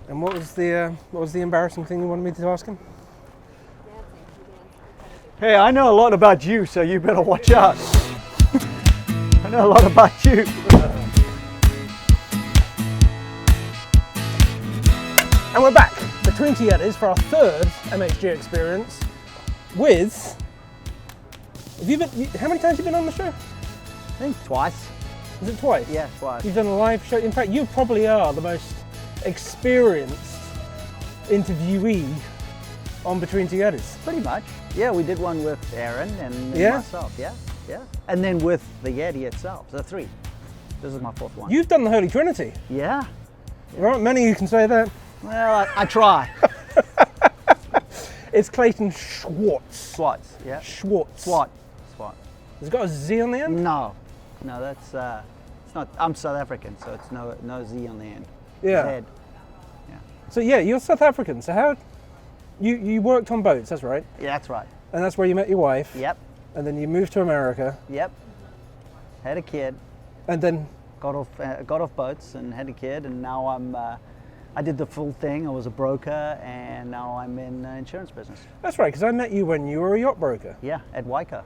And what was the embarrassing thing you wanted me to ask him? Hey, I know a lot about you, so you better watch out. I know a lot about you. And we're back between Yetis for our third MHG experience with. How many times have you been on the show? I think twice. Is it twice? Yeah, twice. You've done a live show. In fact, you probably are the most experienced interviewee on Between Two Yetis. Pretty much. Yeah, we did one with Aaron and myself. Yeah. And then with the Yeti itself. So 3. This is my 4th one. You've done the Holy Trinity. Yeah. There aren't many who can say that. Well, I try. It's Clayton Swart. Swart. Yeah. Swart. Has it got a Z on the end? No, that's it's not. I'm South African, so it's no Z on the end. Yeah. Z. Yeah. So yeah, you're South African. So how you worked on boats? That's right. Yeah, that's right. And that's where you met your wife. Yep. And then you moved to America. Yep. Had a kid. And then got off boats and had a kid, and now I did the full thing. I was a broker, and now I'm in insurance business. That's right, because I met you when you were a yacht broker. Yeah, at Waika.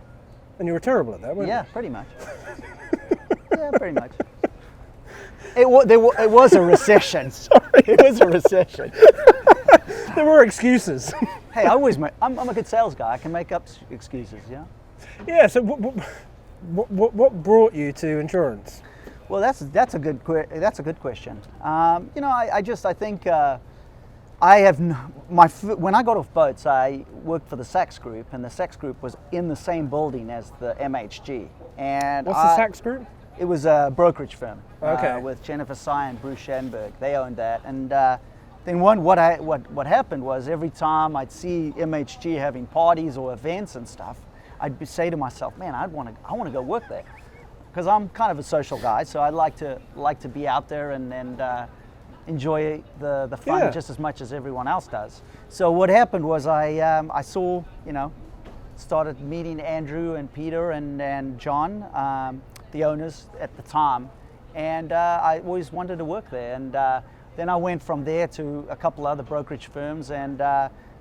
And you were terrible at that, weren't you? Yeah, pretty much. Yeah, pretty much. It was a recession. Sorry. It was a recession. There were excuses. Hey, I'm a good sales guy. I can make up excuses, yeah? Yeah, so what brought you to insurance? Well, that's a good question. I think when I got off boats, I worked for the Sachs Group, and the Sachs Group was in the same building as the MHG. And what's the Sachs Group? It was a brokerage firm. Okay. With Jennifer Sy and Bruce Schanberg. They owned that, and then what happened was every time I'd see MHG having parties or events and stuff, I'd say to myself, man, I want to go work there, because I'm kind of a social guy, so I like to be out there and enjoy the fun just as much as everyone else does. So what happened was I saw, started meeting Andrew and Peter and John, the owners at the time, and I always wanted to work there. And then I went from there to a couple other brokerage firms and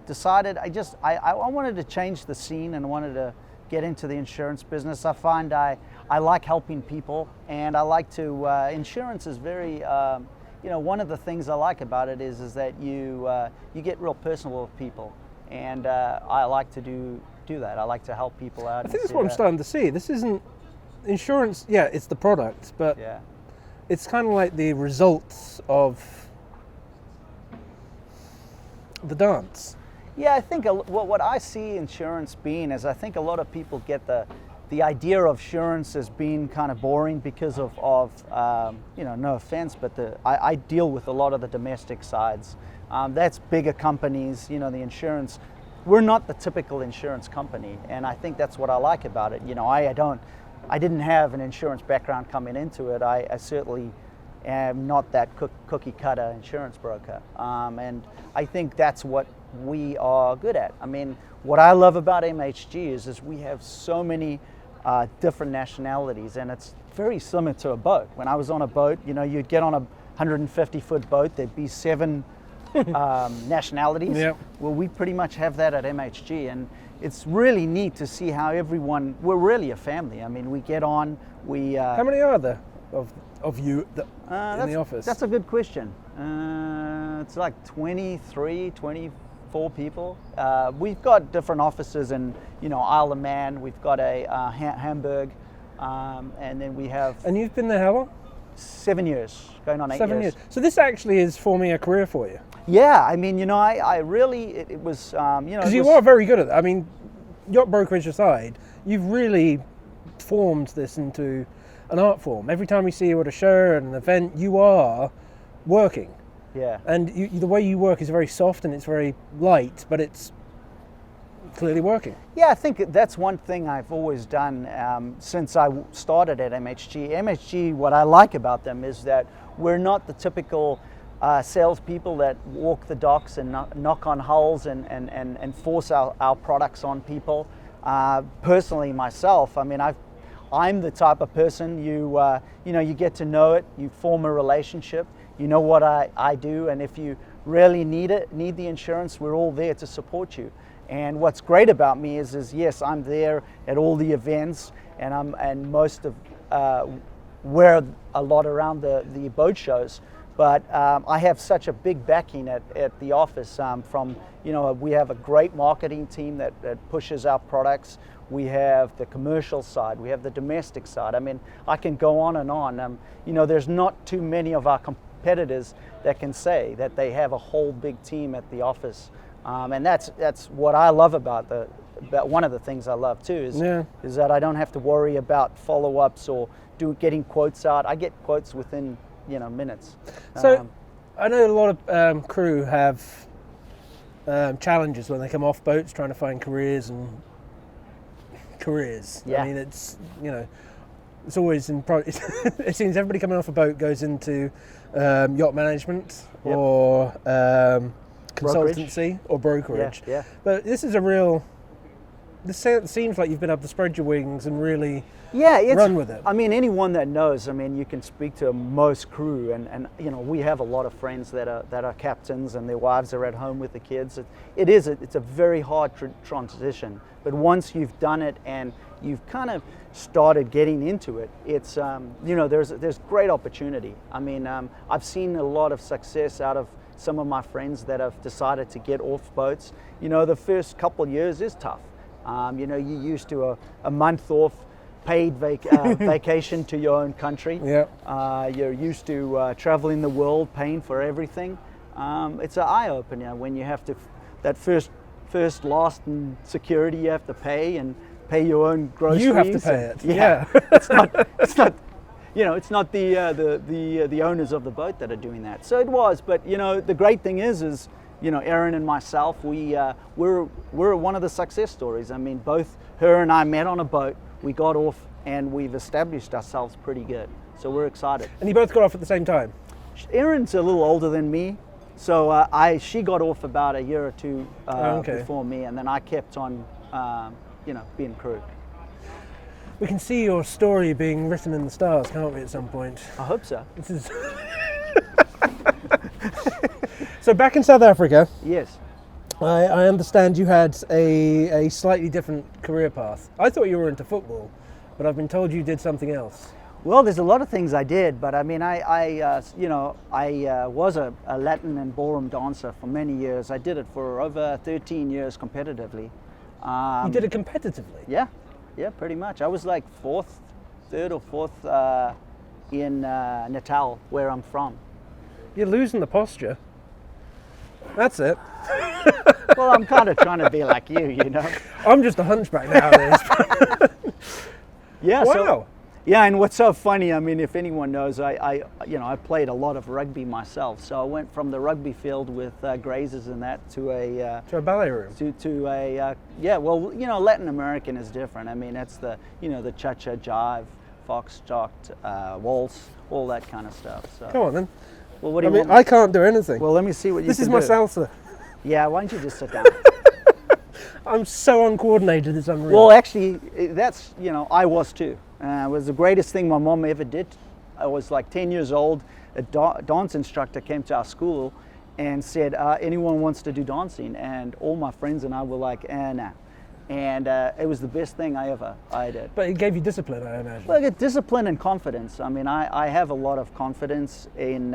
decided I wanted to change the scene and wanted to get into the insurance business. I find I like helping people, and I like to, insurance is very, one of the things I like about it is that you get real personal with people, and I like to do that. I like to help people out. I think that's what I'm starting to see. This isn't insurance, it's the product, but it's kind of like the results of the dance. Yeah, I think what I see insurance being is I think a lot of people get the idea of insurance as being kind of boring because of no offense, but I deal with a lot of the domestic sides. That's bigger companies, the insurance. We're not the typical insurance company, and I think that's what I like about it. I didn't have an insurance background coming into it. I certainly am not that cookie cutter insurance broker, and I think that's what we are good at. I mean, what I love about MHG is we have so many different nationalities, and it's very similar to a boat. When I was on a boat, you'd get on a 150-foot boat, there'd be 7 nationalities. Yep. Well, we pretty much have that at MHG, and it's really neat to see how we're really a family. I mean, we get on, How many are there of you in the office? That's a good question. It's like 23, 24 people. We've got different offices in, Isle of Man. We've got a Hamburg, and then we have. And you've been there how long? 7 years, going on 8 years. 7 years. So this actually is forming a career for you. Yeah, I mean, I really, it was, Because you are very good at it. I mean, yacht brokerage aside, you've really formed this into an art form. Every time we see you at a show and an event, you are working. Yeah. And the way you work is very soft and it's very light, but it's clearly working. Yeah, I think that's one thing I've always done since I started at MHG. MHG, what I like about them is that we're not the typical salespeople that walk the docks and knock on hulls and force our products on people. Personally, myself, I mean, I'm the type of person you get to know it, you form a relationship, you know what I do, and if you really need the insurance, we're all there to support you. And what's great about me is yes, I'm there at all the events, and most of we're a lot around the boat shows. But I have such a big backing at the office from, we have a great marketing team that pushes our products. We have the commercial side, we have the domestic side. I mean, I can go on and on. There's not too many of our competitors that can say that they have a whole big team at the office. And that's what I love about one of the things I love too is that I don't have to worry about follow-ups or getting quotes out. I get quotes within minutes. So I know a lot of crew have challenges when they come off boats trying to find careers. Yeah. I mean, it's it's always it seems everybody coming off a boat goes into yacht management or consultancy or brokerage. Yeah. But this is this seems like you've been able to spread your wings and really run with it. I mean, anyone that knows, you can speak to most crew, and we have a lot of friends that are captains and their wives are at home with the kids. It's a very hard transition, but once you've done it and you've kind of started getting into it, it's there's great opportunity. I mean, I've seen a lot of success out of some of my friends that have decided to get off boats. The first couple of years is tough. You're used to a month off paid vacation to your own country. Yeah. You're used to traveling the world, paying for everything. It's an eye-opener when you have to, that first last and security you have to pay and pay your own groceries. You have to pay it. Yeah. It's not the owners of the boat that are doing that. So it was, but the great thing is Erin and myself, we're one of the success stories. I mean, both her and I met on a boat, we got off, and we've established ourselves pretty good. So we're excited. And you both got off at the same time? Erin's a little older than me, so she got off about a year or two before me, and then I kept on, being crew. We can see your story being written in the stars, can't we, at some point? I hope so. This is. So back in South Africa, yes, I understand you had a slightly different career path. I thought you were into football, but I've been told you did something else. Well, there's a lot of things I did, but I mean, I was a Latin and ballroom dancer for many years. I did it for over 13 years competitively. You did it competitively? Yeah, pretty much. I was like third or fourth in Natal, where I'm from. You're losing the posture. That's it. Well, I'm kind of trying to be like you, I'm just a hunchback nowadays. Yeah. Wow. So, yeah, and what's so funny, I mean, if anyone knows, I played a lot of rugby myself. So I went from the rugby field with grazers and that to a ballet room. To a Latin American is different. I mean, that's the cha-cha, jive, foxtrot, waltz, all that kind of stuff. So. Come on then. Well, what do you want? I can't do anything. Well, let me see what you This can is my do. salsa. Yeah, why don't you just sit down? I'm so uncoordinated, it's unreal. Well, actually, that's, I was too. It was the greatest thing my mom ever did. I was like 10 years old. A dance instructor came to our school and said, anyone wants to do dancing? And all my friends and I were like, nah. And it was the best thing I did. But it gave you discipline, I imagine. Well, I get discipline and confidence. I mean, I have a lot of confidence in,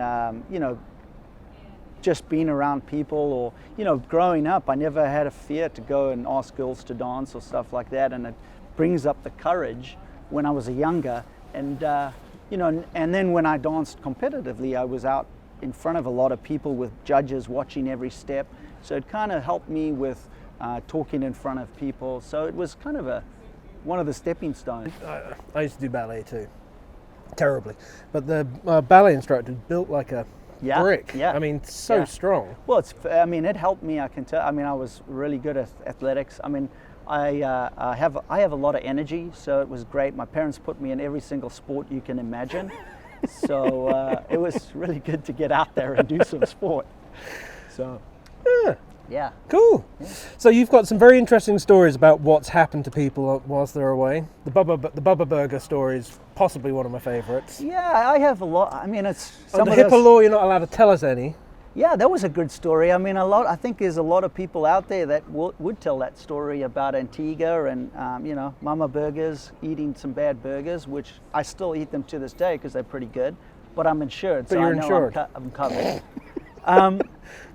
just being around people, or, growing up, I never had a fear to go and ask girls to dance or stuff like that. And it brings up the courage when I was younger. And, and then when I danced competitively, I was out in front of a lot of people with judges watching every step. So it kind of helped me with talking in front of people. So it was kind of one of the stepping stones. I used to do ballet too, terribly. But the ballet instructor built like a brick. Yeah. I mean, so strong. Well, it helped me. I can tell. I mean, I was really good at athletics. I mean, I have a lot of energy, so it was great. My parents put me in every single sport you can imagine. So it was really good to get out there and do some sport. So. Yeah. Cool. So you've got some very interesting stories about what's happened to people whilst they're away. The Bubba Burger story is possibly one of my favourites. Yeah, I have a lot. I mean, it's some Under of HIPAA those, law, you're not allowed to tell us any. Yeah, that was a good story. I mean, I think there's a lot of people out there that would tell that story about Antigua and, Mama Burgers, eating some bad burgers, which I still eat them to this day because they're pretty good. But I'm insured, But so you're I know insured. I'm covered.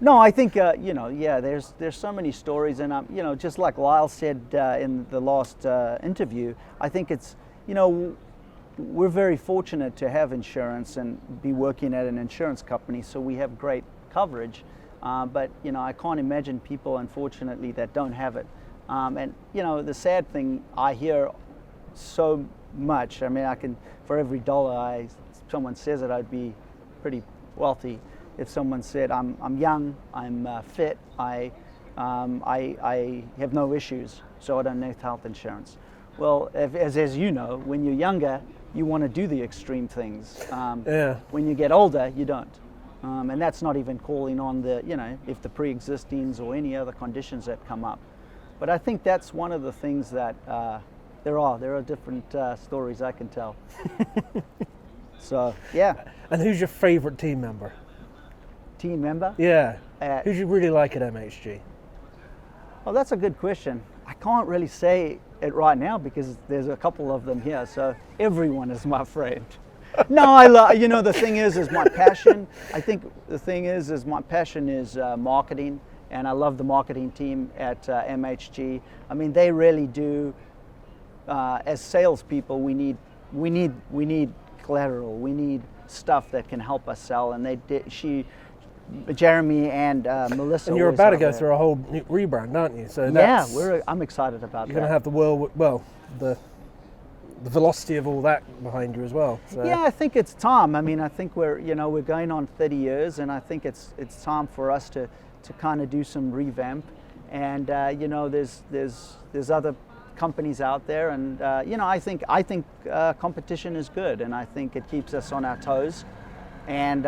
No, I think, there's so many stories. And, just like Lyle said in the last interview, I think it's, we're very fortunate to have insurance and be working at an insurance company, so we have great coverage. But I can't imagine people, unfortunately, that don't have it. And the sad thing, I hear so much. I mean, for every dollar someone says it, I'd be pretty wealthy. If someone said I'm young, I'm fit, I have no issues, so I don't need health insurance. Well, as you know, when you're younger, you want to do the extreme things. When you get older, you don't. And that's not even calling on if the pre-existings or any other conditions that come up. But I think that's one of the things that there are different stories I can tell. So, yeah. And who's your favourite team member? Team member? Yeah. Who do you really like at MHG? Well, that's a good question. I can't really say it right now because there's a couple of them here, so everyone is my friend. No, the thing is my passion. I think the thing is my passion is marketing, and I love the marketing team at MHG. I mean, they really do. As salespeople, we need collateral. We need stuff that can help us sell, and Jeremy and Melissa. And you're about to go through a whole new rebrand, aren't you? So I'm excited about that. You're going to have the velocity of all that behind you as well. So. Yeah, I think it's time. I mean, I think we're going on 30 years, and I think it's time for us to kind of do some revamp. And there's other companies out there, and I think competition is good, and I think it keeps us on our toes, and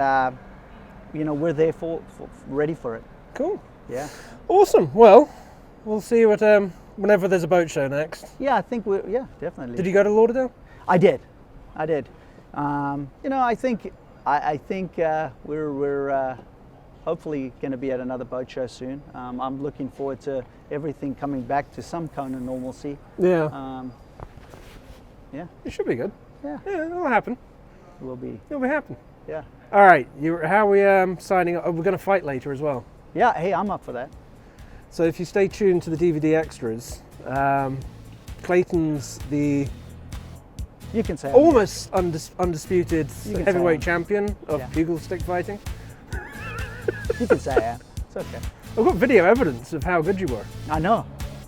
we're there ready for it. Cool. Yeah. Awesome. Well, we'll see what whenever there's a boat show next. Yeah, I think definitely. Did you go to Lauderdale? I did. I think we're hopefully going to be at another boat show soon. I'm looking forward to everything coming back to some kind of normalcy. Yeah. Yeah. It should be good. Yeah. Yeah, it'll happen. It'll be happen. Yeah. All right. How are we signing up? Oh, we're going to fight later as well. Yeah. Hey, I'm up for that. So if you stay tuned to the DVD extras, Clayton's the You can say almost undisputed can heavyweight say champion of Yeah. bugle stick fighting. You can say it. It's okay. I've got video evidence of how good you were. I know.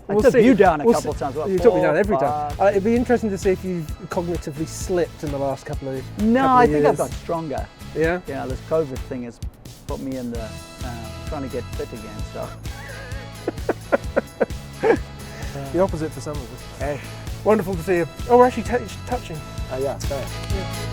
I We'll took see. you down a We'll couple see. times. What, You took me down every 4, time. 5? It'd be interesting to see if you've cognitively slipped in the last couple of No, couple I of think years. I've got stronger. Yeah? This COVID thing has put me in the trying to get fit again. So The opposite for some of us. hey, Wonderful to see you. Oh, we're actually touching. yeah, sorry. Yeah.